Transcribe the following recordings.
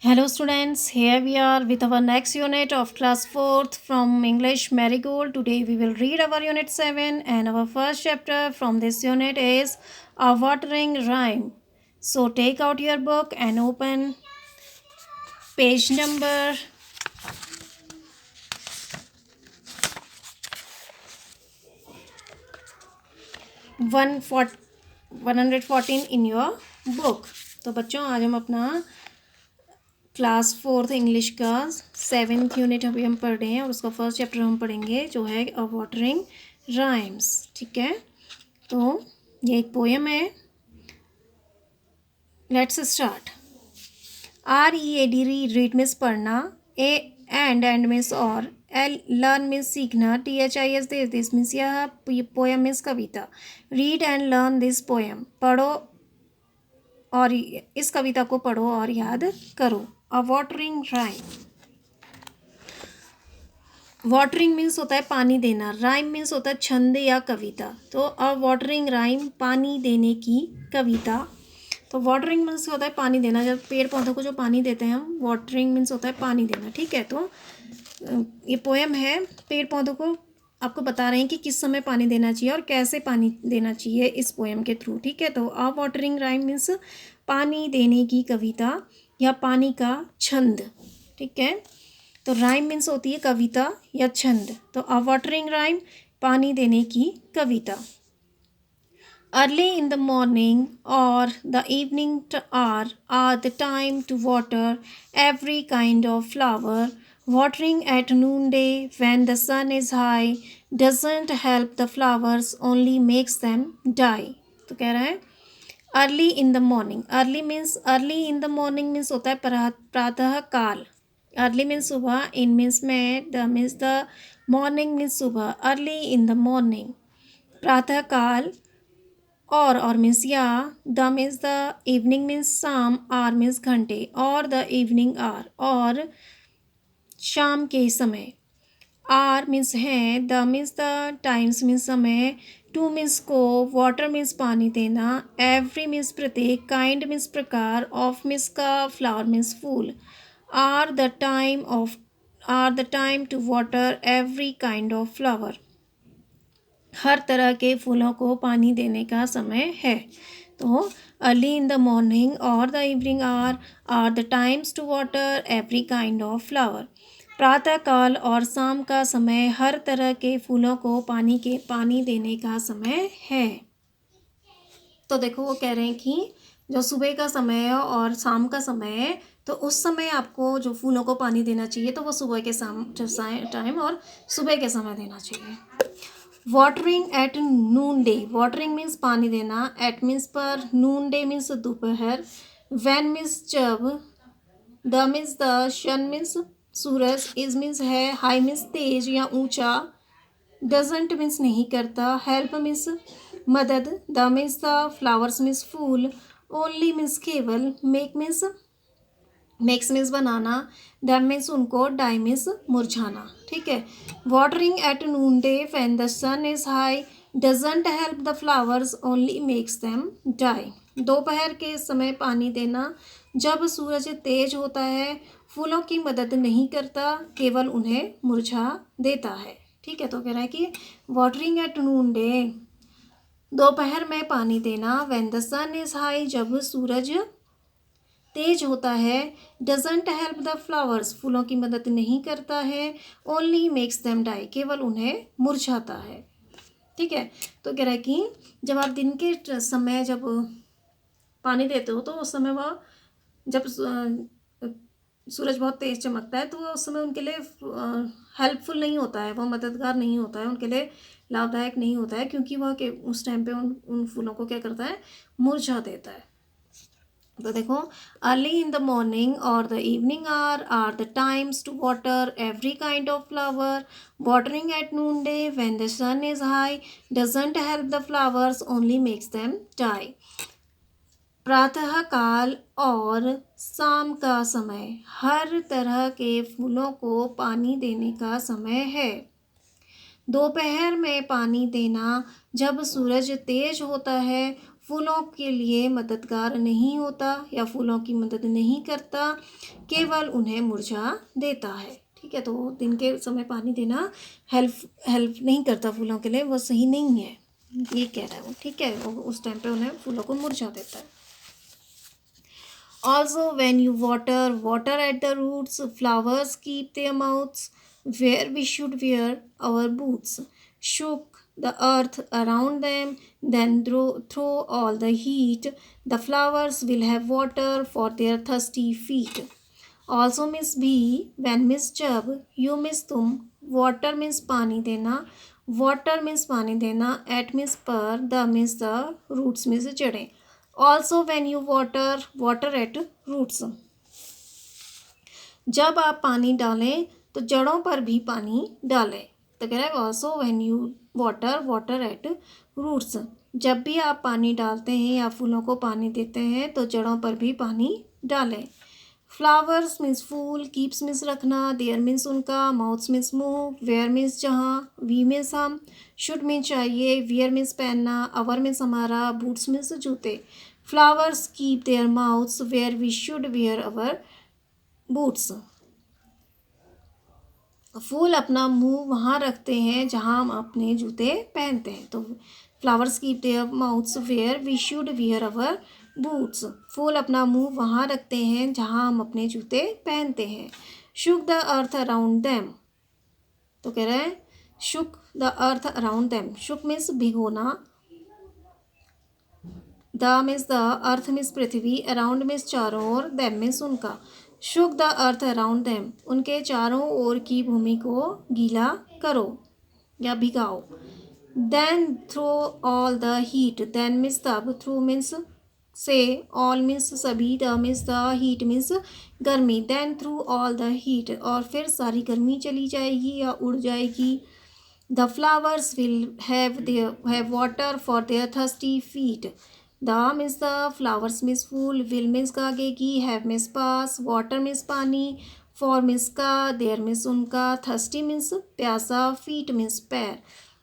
Hello students, here we are with our next unit of class 4th from English Marigold. Today we will read our unit 7 and our first chapter from this unit is A Watering Rhyme. So take out your book and open page number 114 in your book. तो बच्चों आज हम अपना class 4th English का 7th unit अभी हम पढ़ रहे हैं और उसका फर्स्ट चैप्टर हम पढ़ेंगे जो है अ वाटरिंग राइम्स। ठीक है, तो ये एक पोएम है। Let's start. READ read means पढ़ना, एंड मीन्स और, लर्न मीन्स सीखना, THIS दिस मीन्स यह, poem means Kavita. Read and learn this poem पढ़ो और इस कविता को पढ़ो और याद करो। अ वाटरिंग राइम। वाटरिंग मीन्स होता है पानी देना, राइम मीन्स होता है छंद या कविता। तो अ वाटरिंग राइम पानी देने की कविता। तो वाटरिंग मीन्स होता है पानी देना, जब पेड़ पौधों को जो पानी देते हैं हम, वाटरिंग मीन्स होता है पानी देना। ठीक है, तो ये पोएम है, पेड़ पौधों को आपको बता रहे हैं कि किस समय पानी देना चाहिए और कैसे पानी देना चाहिए इस पोएम के थ्रू। ठीक है, तो अ वाटरिंग राइम मीन्स पानी देने की कविता या पानी का छंद। ठीक है, तो राइम मीन्स होती है कविता या छंद। तो अ वाटरिंग राइम पानी देने की कविता। अर्ली इन द मॉर्निंग और the evening are the time to water every kind of flower. Watering at noonday when the sun is high doesn't help the flowers, only makes them die. तो कह रहा है early in the morning. Early in the morning means होता है प्रातः काल। Early means सुबह, इन means में, the means the, morning means सुबह। अर्ली इन द मॉर्निंग प्रातः काल, और मीन्स या, the means the, evening means शाम, आर मीन्स घंटे, और द इवनिंग आर, और शाम के समय। आर मीन्स है, the means the, times means समय, टू मीन्स को, वाटर मीन्स पानी देना, एवरी मीन्स प्रत्येक, काइंड मीन्स प्रकार, ऑफ मीन्स का, फ्लावर मीन्स फूल। Are the time to water every kind of flower, हर तरह के फूलों को पानी देने का समय है। तो अर्ली इन द मॉर्निंग और the evening are the times to water every kind of flower. प्रातःकाल और शाम का समय हर तरह के फूलों को पानी देने का समय है। तो देखो वो कह रहे हैं कि जो सुबह का समय है और शाम का समय है, तो उस समय आपको जो फूलों को पानी देना चाहिए तो वो सुबह के टाइम और सुबह के समय देना चाहिए। Watering at noon day, watering means पानी देना, एट मीन्स पर, नून डे मीन्स दोपहर, वैन मीन्स जब, the means the, sun means सूरज, इज मीन्स है, हाई मीन्स तेज या ऊंचा, डजेंट मीन्स नहीं करता, हेल्प मीन्स मदद, the means the, flowers means फूल, ओनली मीन्स केवल, मेक्स मीन्स बनाना, दैम मीन्स उनको, डाई मीन्स मुरझाना। ठीक है, watering at noon day when the sun is high doesn't help the flowers, only makes them die. दोपहर के समय पानी देना जब सूरज तेज होता है फूलों की मदद नहीं करता, केवल उन्हें मुरझा देता है। ठीक है, तो कह रहा है कि वाटरिंग एट नून डे दोपहर में पानी देना, when the sun is high जब सूरज तेज होता है, डजेंट हेल्प द फ्लावर्स फूलों की मदद नहीं करता है, ओनली मेक्स देम डाई केवल उन्हें मुरझाता है। ठीक है, तो कह रहा है कि जब आप दिन के समय जब पानी देते हो तो उस समय वह, जब सूरज बहुत तेज चमकता है तो वो उस समय उनके लिए हेल्पफुल नहीं होता है, वो मददगार नहीं होता है, उनके लिए लाभदायक नहीं होता है, क्योंकि वह उस टाइम पे उन फूलों को क्या करता है, मुरझा देता है। तो देखो, अर्ली इन द मॉर्निंग और the evening are the times to water every kind of flower. Watering at noon day when the sun is high doesn't help the flowers, only makes them die. प्रातः काल और शाम का समय हर तरह के फूलों को पानी देने का समय है। दोपहर में पानी देना जब सूरज तेज होता है फूलों के लिए मददगार नहीं होता या फूलों की मदद नहीं करता, केवल उन्हें मुरझा देता है। ठीक है, तो दिन के समय पानी देना हेल्प नहीं करता फूलों के लिए, वो सही नहीं है, ये कह रहा है वो। ठीक है, वो उस टाइम पे उन्हें फूलों को मुरझा देता है। Also, when you water at the roots, flowers keep their mouths where we should wear our boots. Shook the earth around them, then throw all the heat. The flowers will have water for their thirsty feet. Also miss B, when miss जब, you miss तुम, water means पानी देना, water means पानी देना, at means पर, the means the, roots means जड़ें। Also when you water at roots, जब आप पानी डालें तो जड़ों पर भी पानी डालें। तो कह रहा है also when you water at roots, जब भी आप पानी डालते हैं या फूलों को पानी देते हैं तो जड़ों पर भी पानी डालें। फ्लावर्स मीन्स फूल, कीप्स मीन्स रखना, देयर मीन्स उनका, माउथ्स मीन्स मुंह, वेयर मीन्स जहाँ, वी मीन्स हम, शुड मीन्स चाहिए, वियर मीन्स पहनना, अवर मीन्स हमारा, बूट्स मीन्स जूते। Flowers keep their mouths where we should wear our boots, फूल अपना मुंह वहाँ रखते हैं जहाँ हम अपने जूते पहनते हैं। तो flowers keep their mouths where we should wear our boots, फूल अपना मुंह वहाँ रखते हैं जहाँ हम अपने जूते पहनते हैं। Soak the earth around them, तो कह रहे हैं soak the earth around them, soak means भिगोना, the means the, earth means पृथ्वी, अराउंड मीन्स चारों ओर, देम मीन्स उनका। Soak the earth around them, उनके चारों ओर की भूमि को गीला करो या भिगाओ। Then throw all the heat, then means तब, थ्रू मीन्स से, ऑल मीन्स सभी, the means the, heat means गर्मी। Then through all the heat, और फिर सारी गर्मी चली जाएगी या उड़ जाएगी। The flowers will have water for their thirsty feet, the means the, flowers means फूल, विल मीन्स का आगे की, हैव मीन्स पास, वाटर मीन्स पानी, फॉर मीन्स का, देयर मीन्स उनका, थर्स्टी मीन्स प्यासा, फीट मीन्स पैर।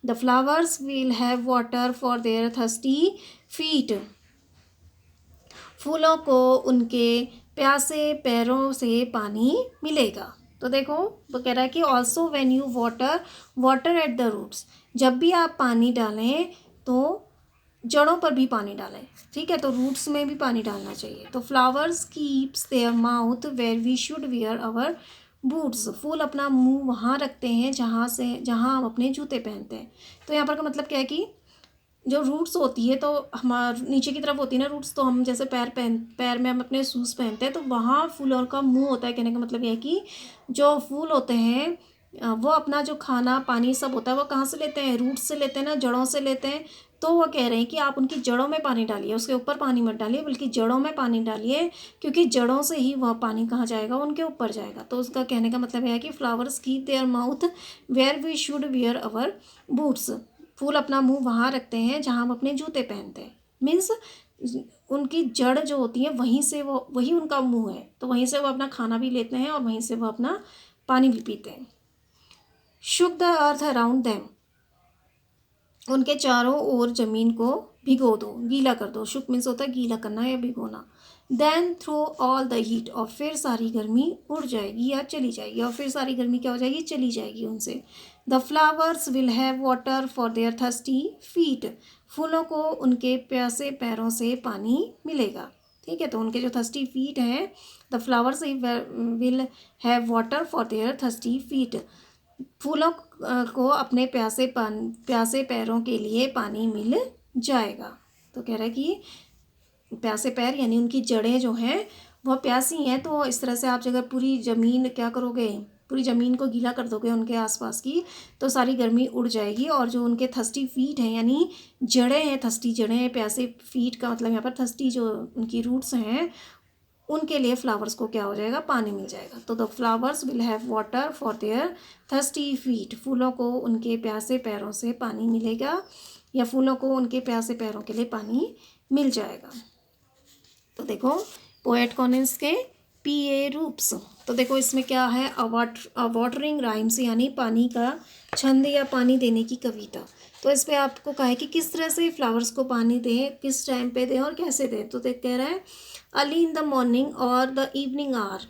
The flowers will have water for their thirsty feet, फूलों को उनके प्यासे पैरों से पानी मिलेगा। तो देखो वो कह रहा है कि also when you water at the roots, जब भी आप पानी डालें तो जड़ों पर भी पानी डालें। ठीक है, तो रूट्स में भी पानी डालना चाहिए। तो flowers keeps their mouth where we should wear our boots, फूल अपना मुंह वहाँ रखते हैं जहाँ हम अपने जूते पहनते हैं। तो यहाँ पर का मतलब क्या है कि जो रूट्स होती है तो हमारे नीचे की तरफ होती है ना रूट्स, तो हम जैसे पैर में हम अपने शूज़ पहनते हैं तो वहाँ फूलों का मुंह होता है। कहने का मतलब यह है कि जो फूल होते हैं वो अपना जो खाना पानी सब होता है वो कहाँ से लेते हैं, रूट्स से लेते हैं ना, जड़ों से लेते हैं। तो वो कह रहे हैं कि आप उनकी जड़ों में पानी डालिए, उसके ऊपर पानी मत डालिए बल्कि जड़ों में पानी डालिए, क्योंकि जड़ों से ही वह पानी कहाँ जाएगा, उनके ऊपर जाएगा। तो उसका कहने का मतलब यह है कि flowers keep their mouth where we should wear our boots, फूल अपना मुंह वहाँ रखते हैं जहाँ हम अपने जूते पहनते हैं। मीन्स उनकी जड़ जो होती है वहीं से वो, वही उनका मुंह है, तो वहीं से वो अपना खाना भी लेते हैं और वहीं से वो अपना पानी भी पीते हैं। Soak the earth around them, उनके चारों ओर जमीन को भिगो दो, गीला कर दो। शुक मीन्स होता है गीला करना या भिगोना। Then throw all the heat, और फिर सारी गर्मी उड़ जाएगी या चली जाएगी, और फिर सारी गर्मी क्या हो जाएगी, चली जाएगी उनसे। The flowers will have water for their thirsty feet, फूलों को उनके प्यासे पैरों से पानी मिलेगा। ठीक है, तो उनके जो थर्स्टी फीट हैं, the flowers will have water for their thirsty feet, फूलों को अपने प्यासे पैरों के लिए पानी मिल जाएगा। तो कह रहा है कि प्यासे पैर यानी उनकी जड़ें जो हैं वह प्यासी हैं, तो इस तरह से आप अगर पूरी ज़मीन क्या करोगे, पूरी ज़मीन को गीला कर दोगे उनके आसपास की, तो सारी गर्मी उड़ जाएगी। और जो उनके थर्स्टी फीट हैं यानी जड़ें हैं, थर्स्टी जड़ें हैं, प्यासे फीट का मतलब यहाँ पर थर्स्टी जो उनकी रूट्स हैं उनके लिए फ्लावर्स को क्या हो जाएगा, पानी मिल जाएगा। तो the flowers will have water for their thirsty feet, फूलों को उनके प्यासे पैरों से पानी मिलेगा या फूलों को उनके प्यासे पैरों के लिए पानी मिल जाएगा। तो देखो पोएट कौन है इसके, पीए रूप्स। तो देखो इसमें क्या है, अ वाटरिंग राइम्स यानी पानी का छंद या पानी देने की कविता। तो इस पे आपको कहा है कि किस तरह से फ्लावर्स को पानी दें, किस टाइम पे दें और कैसे दें। तो देख कह रहा है अर्ली इन द मॉर्निंग और द इवनिंग आवर,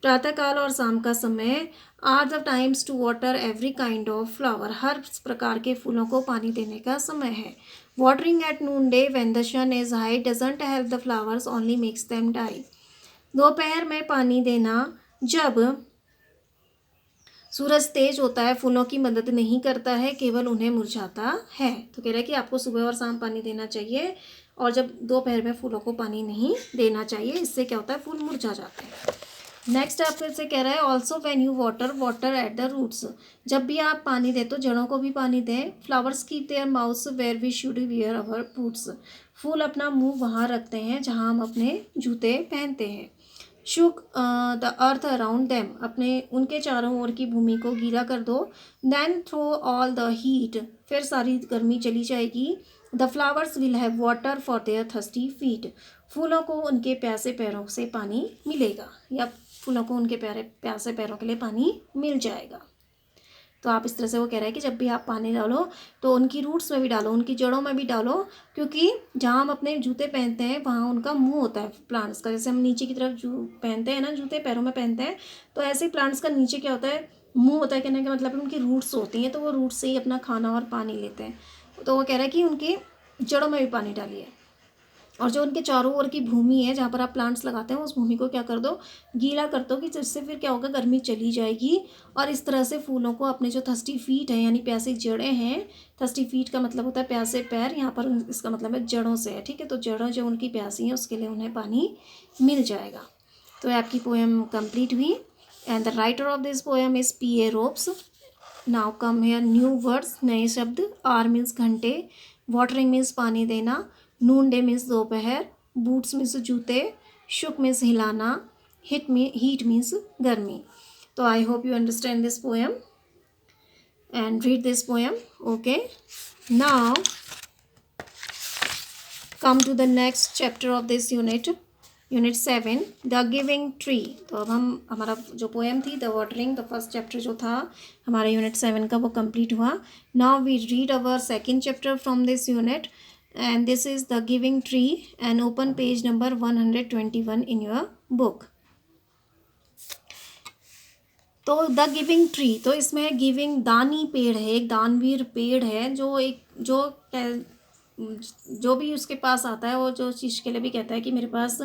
प्रातःकाल और शाम का समय, are the times to water every kind of flower, हर प्रकार के फूलों को पानी देने का समय है। Watering at noon day when the sun is high doesn't help the flowers only makes them die. दोपहर में पानी देना जब सूरज तेज होता है फूलों की मदद नहीं करता है, केवल उन्हें मुरझाता है। तो कह रहा है कि आपको सुबह और शाम पानी देना चाहिए और जब दोपहर में फूलों को पानी नहीं देना चाहिए, इससे क्या होता है, फूल मुरझा जाते हैं। नेक्स्ट आपको इससे कह रहा है also when you water at the roots, जब भी आप पानी दें तो जड़ों को भी पानी दें। Flowers keep their mouths where we should wear our boots, फूल अपना मुंह वहाँ रखते हैं जहाँ हम अपने जूते पहनते हैं। Soak the earth around them, अपने उनके चारों ओर की भूमि को गीला कर दो। Then throw all the heat, फिर सारी गर्मी चली जाएगी। The flowers will have water for their thirsty feet, फूलों को उनके प्यासे पैरों से पानी मिलेगा या फूलों को उनके प्यासे पैरों के लिए पानी मिल जाएगा। तो आप इस तरह से वो कह रहा है कि जब भी आप पानी डालो तो उनकी रूट्स में भी डालो, उनकी जड़ों में भी डालो, क्योंकि जहाँ हम अपने जूते पहनते हैं वहाँ उनका मुंह होता है प्लांट्स का। जैसे हम नीचे की तरफ पहनते हैं ना जूते, पैरों में पहनते हैं, तो ऐसे ही प्लांट्स का नीचे क्या होता है, मुंह होता है। कहने का मतलब उनकी रूट्स होती हैं, तो वो रूट्स से ही अपना खाना और पानी लेते हैं। तो वो कह रहा है कि उनकी जड़ों में भी पानी डालिए। और जो उनके चारों ओर की भूमि है जहाँ पर आप प्लांट्स लगाते हैं, उस भूमि को क्या कर दो, गीला कर दो, कि जिससे फिर क्या होगा, गर्मी चली जाएगी। और इस तरह से फूलों को अपने जो थर्स्टी फीट हैं यानी प्यासी जड़ें हैं, थर्स्टी फीट का मतलब होता है प्यासे पैर, यहाँ पर इसका मतलब है जड़ों से है, ठीक है। तो जड़ों जो उनकी प्यासी हैं उसके लिए उन्हें पानी मिल जाएगा। तो आपकी पोएम कंप्लीट हुई। And the writer of this poem is PA ropes. Now come here new words, नए शब्द। आर मीन्स घंटे, वाटरिंग मीन्स पानी देना, नून डे मीन्स दोपहर, बूट्स मीन्स जूते, शुक मीन्स हिलाना, हीट मीन्स गर्मी। तो आई hope you understand this poem and read this poem. Okay, now come to the next chapter of this unit, unit 7, the giving tree. तो अब हम हमारा जो पोएम थी the watering, the first chapter जो था हमारा यूनिट 7 का, वो कंप्लीट हुआ। Now we read our second chapter from this unit and this is the giving tree, and open page number 121 in your book. तो द गिविंग ट्री, तो इसमें है गिविंग, दानी पेड़ है, एक दानवीर पेड़ है, जो भी उसके पास आता है वो जो चीज़ के लिए भी कहता है कि मेरे पास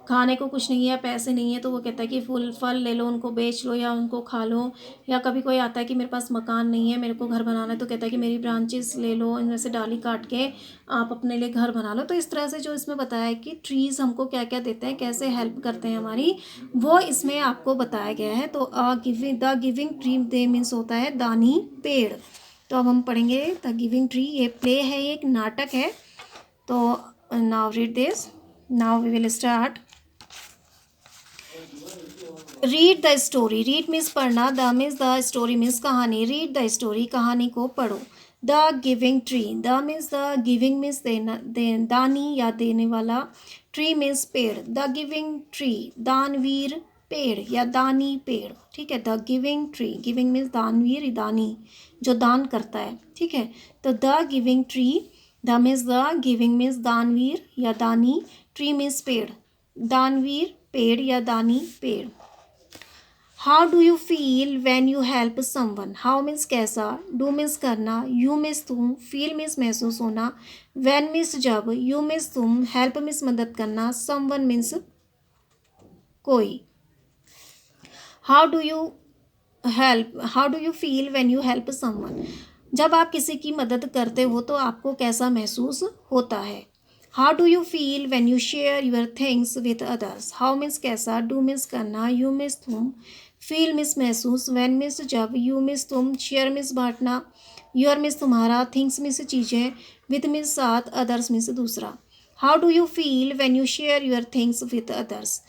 खाने को कुछ नहीं है, पैसे नहीं है, तो वो कहता है कि फल ले लो, उनको बेच लो या उनको खा लो। या कभी कोई आता है कि मेरे पास मकान नहीं है, मेरे को घर बनाना है, तो कहता है कि मेरी ब्रांचेस ले लो, इनमें से डाली काट के आप अपने लिए घर बना लो। तो इस तरह से जो इसमें बताया है कि ट्रीज़ हमको क्या क्या देते हैं, कैसे हेल्प करते हैं हमारी, वो इसमें आपको बताया गया है। तो the giving tree the means होता है दानी पेड़। तो अब हम पढ़ेंगे द गिविंग ट्री। ये प्ले है, ये एक नाटक है। तो now read this, now we will start. Read the story, read means पढ़ना, the means the story means कहानी। रीड द स्टोरी, कहानी को पढ़ो। The giving tree, the means the, giving means देना, दानी या देने वाला, ट्री मीन्स पेड़। द गिविंग ट्री, दानवीर पेड़ या दानी पेड़, ठीक है। The giving tree, giving means दानवीर, दानी जो दान करता है, ठीक है। तो the giving tree, the means the, giving means दानवीर या दानी, ट्री मीन्स पेड़, दानवीर पेड़ या दानी पेड़। How do you feel when you help someone, how means कैसा, डू मीन्स करना, यू मीन्स तुम, फील मीन्स महसूस होना, वैन मीन्स जब, यू मीन्स तुम, हेल्प मीन्स मदद करना, समवन मीन्स कोई। How do you feel when you help someone, जब आप किसी की मदद करते हो तो आपको कैसा महसूस होता है। How do you feel when you share your things with others, how means कैसा, डू मीन्स करना, यू मीन्स तुम, फील मीन्स महसूस, वैन मीन्स जब, यू मीन्स तुम, शेयर मीन्स बांटना, यूर मीन्स तुम्हारा, थिंग्स मीन्स चीज़ें, विद मीन्स साथ, अदर्स मीन्स दूसरा। How do you feel when you share your things with others,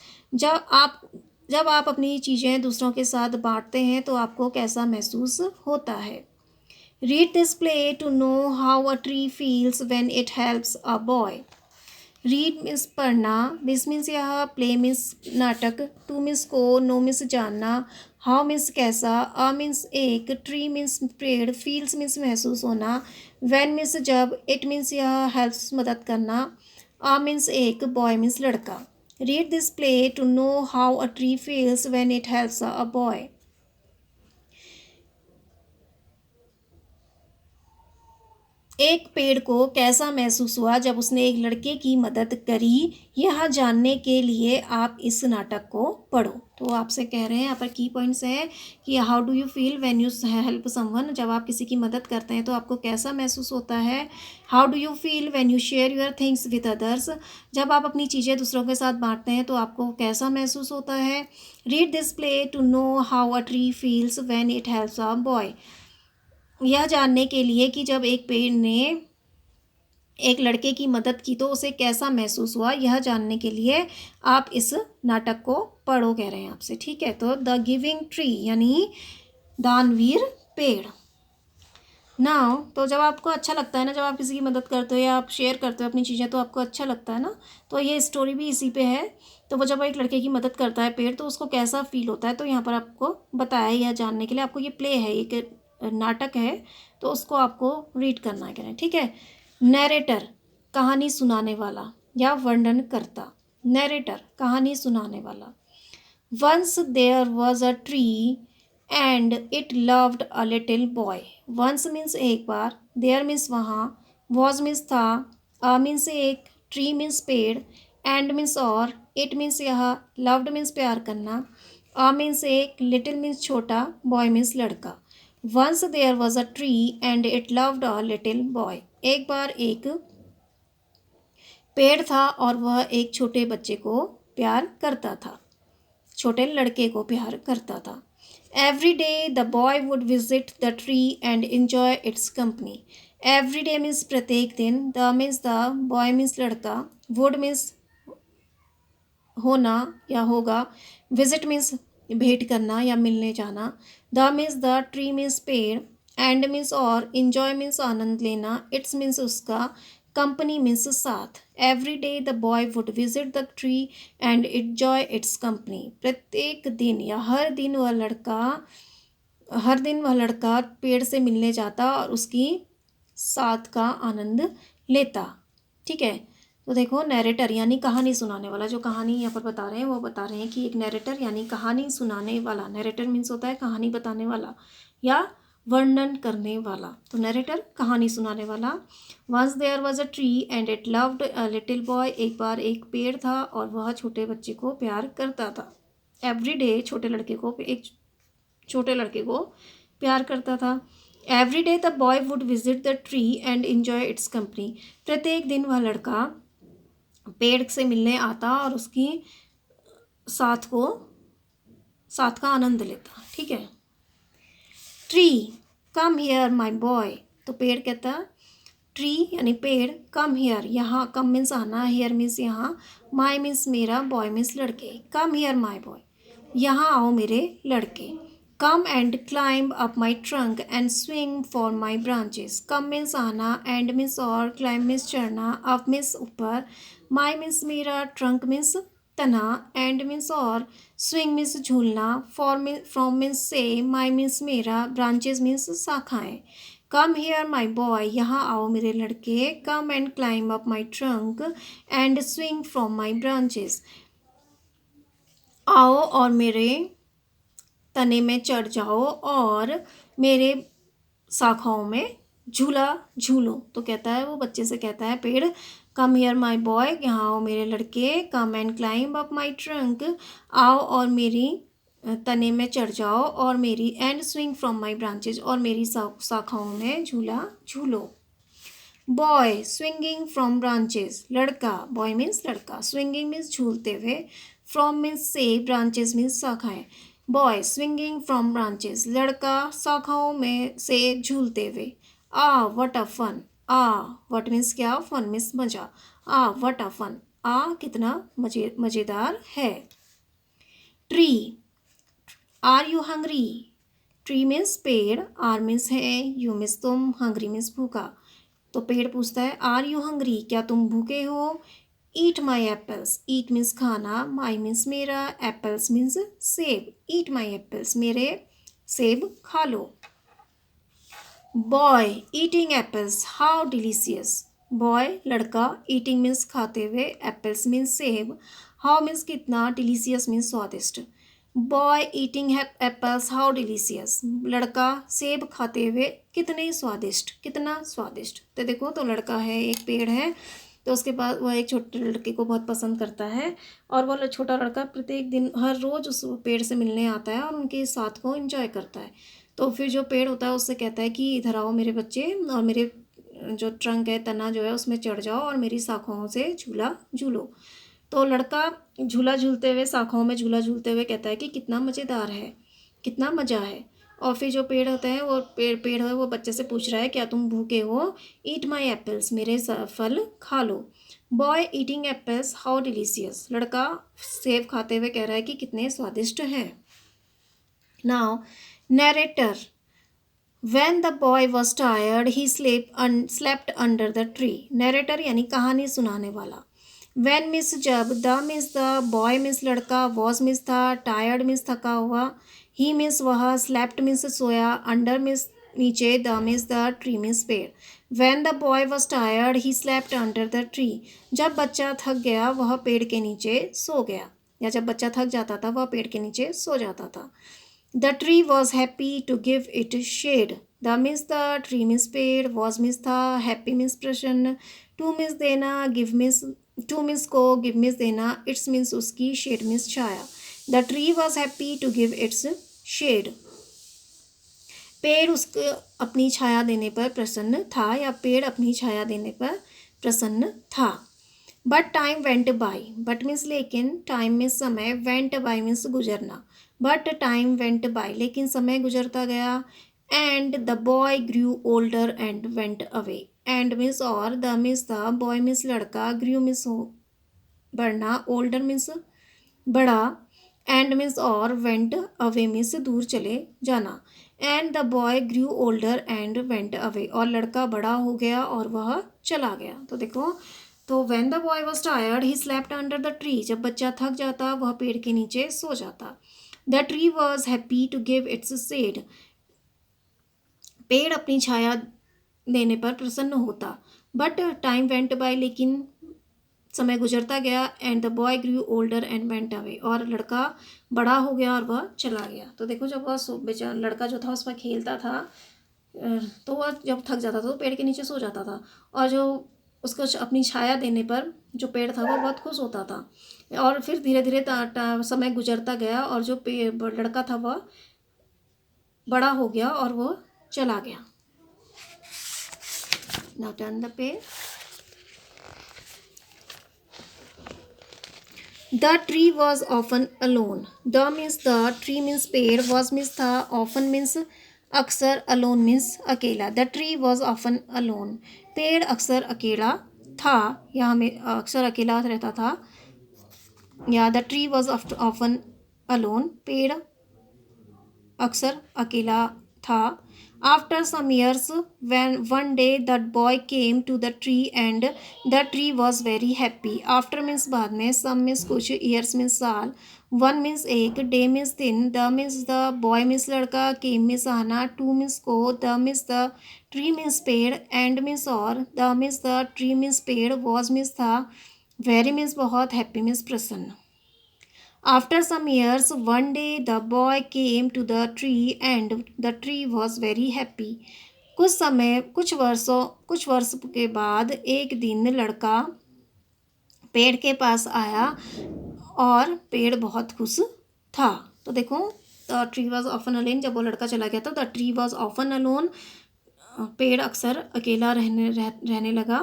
जब आप अपनी चीज़ें दूसरों के साथ बांटते हैं तो आपको कैसा महसूस होता है। Read this play to know how a tree feels when it helps a boy. Read means पढ़ना, दिस मीन्स यह, प्ले मीन्स नाटक, टू मीन्स को, नो मीन्स जानना, हाउ मीन्स कैसा, अ मीन्स एक, ट्री मीन्स पेड़, फील्स मीन्स महसूस होना, व्हेन मीन्स जब, इट मीन्स यह, हेल्प्स मदद करना, अ मीन्स एक, बॉय मीन्स लड़का। Read this play to know how a tree feels when it helps a boy. एक पेड़ को कैसा महसूस हुआ जब उसने एक लड़के की मदद करी, यह जानने के लिए आप इस नाटक को पढ़ो। तो आपसे कह रहे हैं यहाँ पर की पॉइंट्स है कि how do you feel when you help someone, जब आप किसी की मदद करते हैं तो आपको कैसा महसूस होता है। How do you feel when you share your things with others, जब आप अपनी चीज़ें दूसरों के साथ बांटते हैं तो आपको कैसा महसूस होता है। Read this play to know how a tree feels when it helps a boy, यह जानने के लिए कि जब एक पेड़ ने एक लड़के की मदद की तो उसे कैसा महसूस हुआ, यह जानने के लिए आप इस नाटक को पढ़ो कह रहे हैं आपसे। ठीक है, तो द गिविंग ट्री यानी दानवीर पेड़। नाउ तो जब आपको अच्छा लगता है ना, जब आप किसी की मदद करते हो या आप शेयर करते हो अपनी चीज़ें तो आपको अच्छा लगता है ना, तो ये स्टोरी भी इसी पे है। तो वो जब एक लड़के की मदद करता है पेड़ तो उसको कैसा फील होता है, तो यहाँ पर आपको बताया यह जानने के लिए। आपको ये प्ले है, एक नाटक है, तो उसको आपको रीड करना है कह रहे हैं। ठीक है, नैरेटर कहानी सुनाने वाला या वर्णन करता। नैरेटर कहानी सुनाने वाला। Once there was a tree and it loved a little boy. Once means एक बार, देयर मीन्स वहाँ, वॉज मीन्स था, अ मीन्स एक, ट्री मीन्स पेड़, एंड मीन्स और, इट मीन्स यह, लव्ड मीन्स प्यार करना, अ मीन्स एक, लिटिल मीन्स छोटा, बॉय मीन्स लड़का। Once there was a tree and it loved a little boy. एक बार एक पेड़ था और वह एक छोटे बच्चे को प्यार करता था, छोटे लड़के को प्यार करता था। Every day the boy would visit the tree and enjoy it's company. Every day means प्रत्येक दिन, the means the, boy means लड़का, वुड मीन्स होना या होगा, विजिट मीन्स भेंट करना या मिलने जाना, the means the, tree means पेड़, एंड मीन्स और, इंजॉय मीन्स आनंद लेना, इट्स मीन्स उसका, कंपनी मीन्स साथ। Every day the boy would visit the tree and enjoy it's company. प्रत्येक दिन या हर दिन वह लड़का पेड़ से मिलने जाता और उसकी साथ का आनंद लेता। ठीक है, तो देखो नैरेटर यानी कहानी सुनाने वाला, जो कहानी यहाँ पर बता रहे हैं वो बता रहे हैं कि एक नैरेटर यानी कहानी सुनाने वाला। नैरेटर मीन्स होता है कहानी बताने वाला या वर्णन करने वाला। तो नैरेटर कहानी सुनाने वाला। Once there was a tree and it loved a little boy. एक बार एक पेड़ था और वह छोटे बच्चे को प्यार करता था। एवरी डे छोटे लड़के को प्यार करता था। Every day the boy would visit the tree and enjoy it's company. प्रत्येक दिन वह लड़का पेड़ से मिलने आता और उसकी साथ का आनंद लेता। ठीक है, tree come here my boy. तो पेड़ कहता, ट्री यानी पेड़, कम हियर यहाँ, कम मीन्स आना, हियर मीन्स यहाँ, माई मीन्स मेरा, बॉय मीन्स लड़के। कम हियर माई बॉय, यहाँ आओ मेरे लड़के। Come and climb up my trunk and swing for my branches. Come means आना, एंड मीन्स और, क्लाइंब मीन्स चढ़ना, अप मीन्स ऊपर, माई मीन्स मेरा, ट्रंक मीन्स तना, एंड मीन्स और, स्विंग मीन्स झूलना, फ्रॉम मीन्स से, माई मीन्स मेरा, ब्रांचेस मीन्स शाखाएं। कम हियर माई बॉय, यहाँ आओ मेरे लड़के। Come and climb up my trunk and swing from my branches. आओ और मेरे तने में चढ़ जाओ और मेरे शाखाओं में झूला झूलो। तो कहता है, वो बच्चे से कहता है पेड़, कम हियर माई बॉय, यहाँ आओ मेरे लड़के। Come and climb up my trunk, आओ और मेरी तने में चढ़ जाओ और मेरी, and swing from my branches, और मेरी शाखाओं में झूला झूलो। बॉय स्विंगिंग फ्रॉम ब्रांचेस, लड़का, बॉय मीन्स लड़का, स्विंगिंग मीन्स झूलते हुए, फ्रॉम मीन्स से, ब्रांचेस मीन्स शाखाएं। बॉय स्विंगिंग फ्रॉम ब्रांचेस, लड़का शाखाओं में से झूलते हुए। Ah what a fun, ah what means क्या, फन मीन्स मजा, आ वट अ फन, आ कितना मजेदार है। Tree, are you hungry. Tree means पेड़, आर मीन्स है, यू मीन्स तुम, हंग्री मीन्स भूखा। तो पेड़ पूछता है, आर यू हंग्री, क्या तुम भूखे हो। ईट माई एप्पल्स, ईट मीन्स खाना, माई मीन्स मेरा, एप्पल्स मीन्स सेब, ईट माई एप्पल्स मेरे सेब खा लो। Boy eating apples how delicious, boy लड़का, ईटिंग मीन्स खाते हुए, एप्पल्स मीन्स सेब, हाउ मीन्स कितना, डिलीशियस मीन्स स्वादिष्ट। Boy eating apples how delicious, लड़का सेब खाते हुए कितने स्वादिष्ट, कितना स्वादिष्ट। तो देखो, तो लड़का है, एक पेड़ है, तो उसके बाद वह एक छोटे लड़के को बहुत पसंद करता है, और वह छोटा लड़का प्रत्येक दिन हर रोज़ उस पेड़ से मिलने आता है और उनके साथ को एंजॉय करता है। तो फिर जो पेड़ होता है उससे कहता है कि इधर आओ मेरे बच्चे, और मेरे जो ट्रंक है, तना जो है, उसमें चढ़ जाओ और मेरी शाखाओं से झूला झूलो। तो लड़का झूला झूलते हुए, शाखाओं में झूला झूलते हुए कहता है कि कितना मज़ेदार है, कितना मज़ा है। और फिर जो पेड़ होता है, वो पेड़ है, वो बच्चे से पूछ रहा है, क्या तुम भूखे हो, ईट माई एप्पल्स मेरे फल खा लो। Boy eating apples how delicious, लड़का सेब खाते हुए कह रहा है कि कितने स्वादिष्ट हैं। Now narrator, When the boy was tired, he slept under the tree. Narrator यानी कहानी सुनाने वाला। When miss जब, the miss the, boy miss लड़का, was miss था, tired miss थका हुआ, he miss वह, slept miss सोया, under miss नीचे, the miss the, tree miss पेड़। When the boy was tired, he slept under the tree. जब बच्चा थक गया वह पेड़ के नीचे सो गया, या जब बच्चा थक जाता था वह पेड़ के नीचे सो जाता था। The tree was happy to give it shade. The means the, tree means पेड़, was means था, happy means प्रसन्न, to means देना, give means to means को, give means देना, its means उसकी, shade means Chhaya. The tree was happy to give its shade. पेड़ उसको अपनी छाया देने पर प्रसन्न था, या पेड़ अपनी छाया देने पर प्रसन्न था। But time went by, but means लेकिन, टाइम मीन्स समय, वेंट बाई मीन्स गुजरना। बट टाइम वेंट बाई लेकिन समय गुजरता गया। And the boy grew older and went away, and means और, the means the, boy means लड़का, ग्रू मीन्स बढ़ना, ओल्डर मीन्स बड़ा, एंड मीन्स और, वेंट अवे मीन्स दूर चले जाना। And the boy grew older and went away, और लड़का बड़ा हो गया और वह चला गया। तो देखो, तो when the boy was tired he slept under the tree, जब बच्चा थक जाता वह पेड़ के नीचे सो जाता। The tree was happy to give its shade, पेड़ अपनी छाया देने पर प्रसन्न होता। बट टाइम वेंट बाय लेकिन समय गुजरता गया। And the boy grew older and went away, और लड़का बड़ा हो गया और वह चला गया। तो देखो, जब वह बेचारा लड़का जो था उस पर खेलता था, तो वह जब थक जाता था तो पेड़ के नीचे सो जाता था, और जो उसको अपनी छाया देने पर जो पेड़ था वह बहुत खुश होता था। और फिर धीरे धीरे समय गुजरता गया और जो लड़का था वह बड़ा हो गया और वह चला गया। Now turn the page. The tree was often alone, the means the, tree means पेड़, वॉज मीन्स था, ऑफन मीन्स अक्सर, अलोन मीन्स अकेला। The tree was often alone, पेड़ अक्सर अकेला था, या हमें अक्सर अकेला रहता था, या the tree was often alone, पेड़ अक्सर अकेला था। After some years when one day that boy came to the tree and the tree was very happy. After means बाद में, some means कुछ, years means साल, one means एक, day means दिन, the means the, boy means लड़का, came means आना, to means को, the means the, tree means पेड़, and means और, the means the, tree means पेड़, was means था, very means बहुत, happy means प्रसन्न। After some years, one day the boy came to the tree and the tree was very happy. कुछ वर्ष के बाद एक दिन लड़का पेड़ के पास आया और पेड़ बहुत खुश था। तो देखो, the tree was often alone, जब वो लड़का चला गया था, the tree was often alone, पेड़ अक्सर अकेला रहने लगा।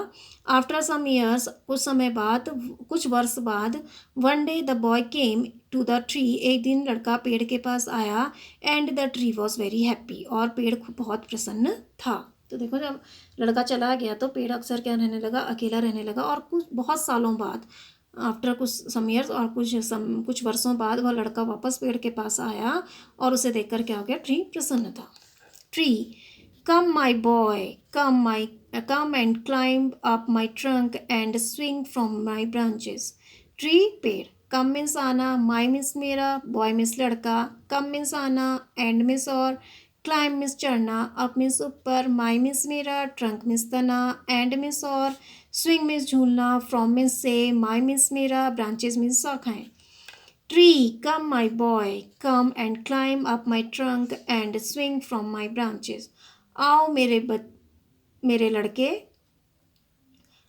आफ्टर सम ईयर्स, कुछ वर्ष बाद, one day the boy came to the tree, एक दिन लड़का पेड़ के पास आया, and the tree was very happy, और पेड़ बहुत प्रसन्न था। तो देखो, जब लड़का चला गया तो पेड़ अक्सर क्या रहने लगा, अकेला रहने लगा। और बहुत सालों बाद, आफ्टर कुछ सम ईयर्स, और कुछ वर्षों बाद वह लड़का वापस पेड़ के पास आया और उसे देखकर क्या हो गया, ट्री प्रसन्न था। Tree Come, my boy, come and climb up my trunk and swing from my branches. Tree, पेड़. Come means आना, my means मेरा, boy means लड़का. Come means आना, and means और, climb means चढ़ना, up means ऊपर, my means मेरा, trunk means तना, and means और, swing means झूलना, from means से, my means मेरा, branches means शाखाएं. Tree, come, my boy, come and climb up my trunk and swing from my branches. आओ मेरे लड़के,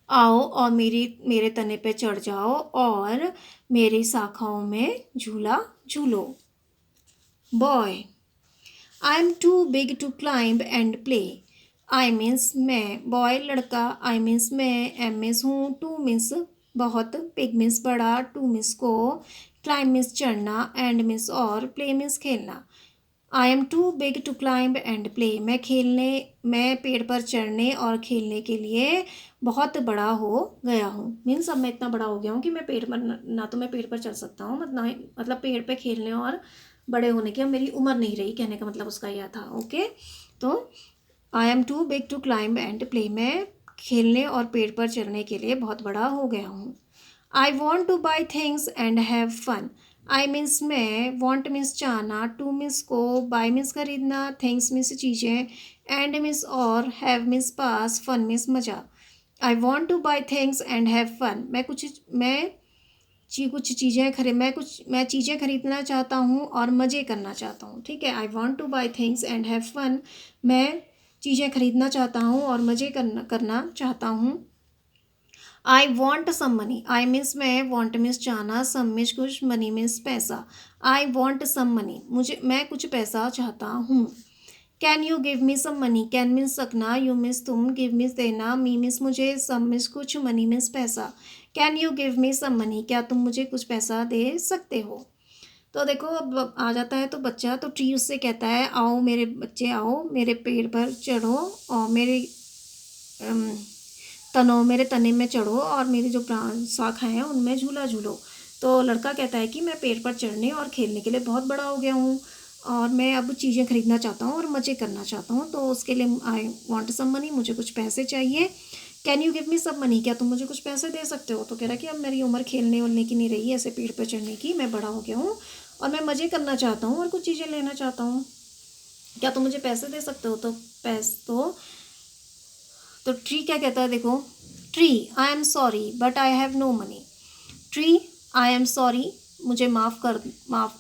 आओ और मेरे तने पे चढ़ जाओ और मेरी शाखाओं में झूला झूलो. Boy, I am too big to climb and play. I means मैं, boy लड़का, I means मैं, M means हूँ, टू means बहुत, big means बड़ा, टू means को, climb means चढ़ना, and means और, play means खेलना. I am too big to climb and play. मैं पेड़ पर चढ़ने और खेलने के लिए बहुत बड़ा हो गया हूँ. मीन्स अब मैं इतना बड़ा हो गया हूँ कि मैं पेड़ पर ना तो मैं पेड़ पर चढ़ सकता हूँ, मतलब पेड़ पे खेलने और बड़े होने की अब मेरी उम्र नहीं रही. कहने का मतलब उसका यह था. ओके, तो I am too big to climb and play. मैं खेलने और पेड़ पर चढ़ने के लिए बहुत बड़ा हो गया हूँ. I want to buy things and have fun. I means मैं, want means चाहना, to means को, buy means खरीदना, things means चीज़ें, and means और, have means pass, fun means मज़ा. I want to buy things and have fun. मैं चीज़ें खरीदना चाहता हूँ और मज़े करना चाहता हूँ. ठीक है, I want to buy things and have fun. मैं चीज़ें खरीदना चाहता हूँ और मज़े करना चाहता हूँ. I want some money. I means मैं, want means चाहना, some means कुछ, money means पैसा. I want some money. मैं कुछ पैसा चाहता हूँ. Can you give me some money? Can means सकना, you means तुम, give means देना, me means मुझे, some means कुछ, money means पैसा. Can you give me some money? क्या तुम मुझे कुछ पैसा दे सकते हो? तो देखो अब आ जाता है तो बच्चा, तो ट्री उससे कहता है, आओ मेरे बच्चे, आओ मेरे पेड़ पर चढ़ो और मेरे तने में चढ़ो और मेरी जो शाखाएं हैं उनमें झूला झूलो. तो लड़का कहता है कि मैं पेड़ पर चढ़ने और खेलने के लिए बहुत बड़ा हो गया हूँ और मैं अब चीज़ें खरीदना चाहता हूँ और मज़े करना चाहता हूँ, तो उसके लिए आई वॉन्ट सम मनी, मुझे कुछ पैसे चाहिए. Can you give me some money? क्या तुम मुझे कुछ पैसे दे सकते हो? तो कह रहा है कि अब मेरी उम्र खेलने वलने की नहीं रही, ऐसे पेड़ पर चढ़ने की, मैं बड़ा हो गया हूँ और मैं मज़े करना चाहता हूँ और कुछ चीज़ें लेना चाहता हूँ. क्या तुम मुझे पैसे दे सकते हो? तो ट्री क्या कहता है, देखो, tree, I am sorry but I have no money. Tree, I am sorry, मुझे माफ़,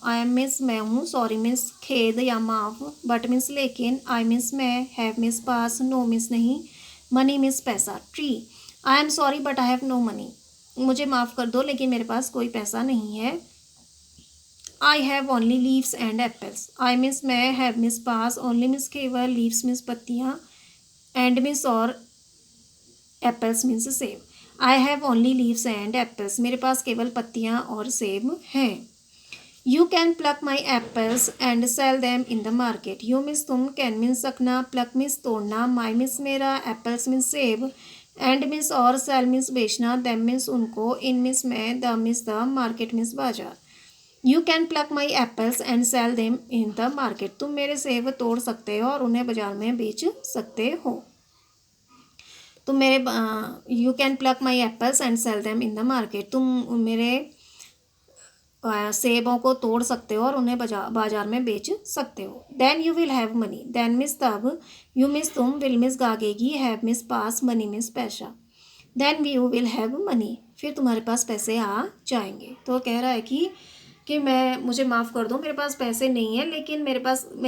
आई एम मीन्स मैं हूँ, सॉरी मीन्स खेद या माफ़, बट मीन्स लेकिन, आई मीन्स मैं, हैव मीन्स पास, नो मीन्स नहीं, मनी मीन्स पैसा. Tree, I am sorry but I have no money. मुझे माफ़ कर दो लेकिन मेरे पास कोई पैसा नहीं है. I have only leaves and apples. I means मैं, हैव मीन्स पास, ओनली मीन्स केवल, लीव्स मीन्स पत्तियाँ, एंड मीन्स और, एप्पल्स मीन्स सेब. I have only leaves and apples. मेरे पास केवल पत्तियाँ और सेब हैं. You can pluck my apples and sell them in the market. You means तुम, कैन मीन्स रखना, प्लक मीन्स तोड़ना, माई मीन्स मेरा, एप्पल्स मीन्स सेब, एंड मीन्स और, सेल मीन्स बेचना, दैम मीन्स उनको, इन मीन्स मैं, the means the, market means बाजार. You can pluck my apples and sell them in the market. तुम मेरे सेब तोड़ सकते हो और उन्हें बाजार में बेच सकते हो. तुम मेरे, you can pluck my apples and sell them in the market. तुम मेरे सेबों को तोड़ सकते हो और उन्हें बाजार में बेच सकते हो. Then you will have money. Then means तब, यू मीन्स तुम, विल मीन्स गागेगी, हैव मीन्स पास, मनी मीन्स पैसा. Then you will have money. फिर तुम्हारे पास पैसे आ जाएंगे. तो कह रहा है कि मुझे माफ़ कर दो, मेरे पास पैसे नहीं है लेकिन मेरे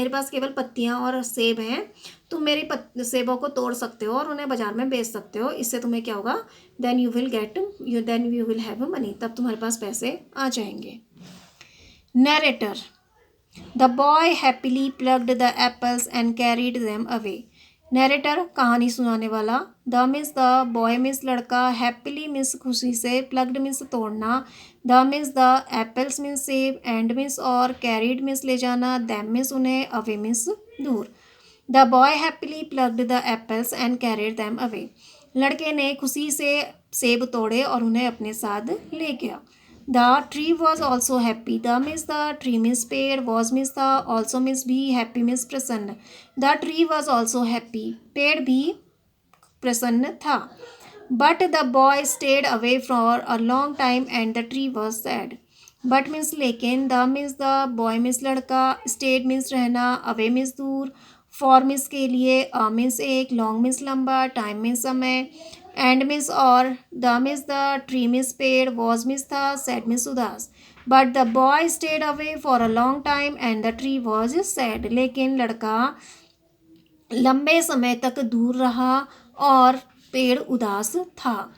पास केवल पत्तियाँ और सेब हैं. तुम मेरी सेबों को तोड़ सकते हो और उन्हें बाजार में बेच सकते हो. इससे तुम्हें क्या होगा, then you will have money. तब तुम्हारे पास पैसे आ जाएंगे. Narrator. The boy happily plucked the apples and carried them away. Narrator, कहानी सुनाने वाला. The means the, boy means लड़का, हैप्पीली मीन्स खुशी से, प्लग्ड मीन्स तोड़ना, the means the, apples means सेब, एंड मीन्स और, कैरीड मीन्स ले जाना, दैम मीन्स उन्हें, अवे मीन्स दूर. The boy happily plucked the apples and carried them away. लड़के ने खुशी से सेब तोड़े और उन्हें अपने साथ ले गया. The tree was also happy. The means the tree means पेड़, was means the, also means भी, happy means प्रसन्न. The tree was also happy. पेड़ भी प्रसन्न था. But the boy stayed away for a long time and the tree was sad. But means लेकिन, the means the, boy means लड़का, stayed means रहना, away means दूर, for means के लिए, a means एक, long means लंबा, time means समय, and means और, the means the, tree means पेड़, was means था, sad means उदास. But the boy stayed away for a long time and the tree was sad. लेकिन लड़का लंबे समय तक दूर रहा और पेड़ उदास था.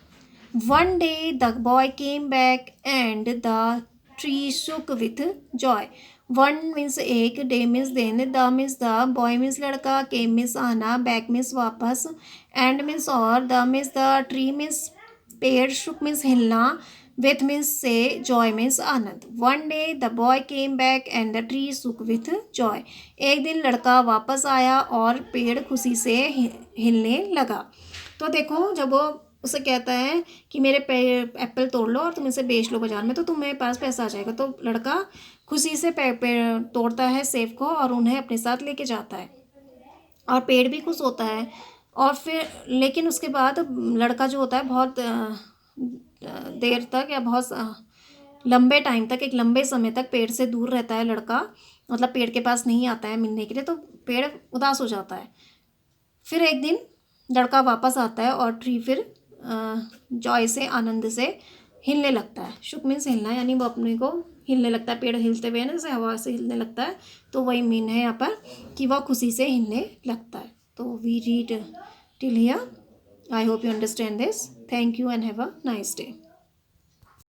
One day the boy came back and the tree shook with joy. One means एक, डे मीन्स दिन, the means the, boy means लड़का, केम मीन्स आना, बैक मीन्स वापस, एंड मीन्स और, the means the, tree means पेड़, shook means हिलना, with means से, joy means आनंद. One day the boy came back and the tree shook with joy. एक दिन लड़का वापस आया और पेड़ खुशी से हिलने लगा. तो देखो, जब वो उसे कहता है कि मेरे एप्पल तोड़ लो और तुम इसे बेच लो बाजार में तो तुम्हारे पास पैसा आ जाएगा, तो लड़का खुशी से पेड़ तोड़ता है सेब को और उन्हें अपने साथ लेके जाता है और पेड़ भी खुश होता है. और फिर लेकिन उसके बाद लड़का जो होता है बहुत देर तक या बहुत लंबे टाइम तक, एक लंबे समय तक पेड़ से दूर रहता है लड़का, मतलब पेड़ के पास नहीं आता है मिलने के लिए, तो पेड़ उदास हो जाता है. फिर एक दिन लड़का वापस आता है और ट्री फिर जॉय से, आनंद से हिलने लगता है. शुक मीन्स हिलना, यानी वो अपने को हिलने लगता है, पेड़ हिलते हुए ना जैसे हवा से हिलने लगता है, तो वही मीन है यहाँ पर कि वह खुशी से हिलने लगता है. तो we read till here. I hope you understand this. Thank you and have a nice day.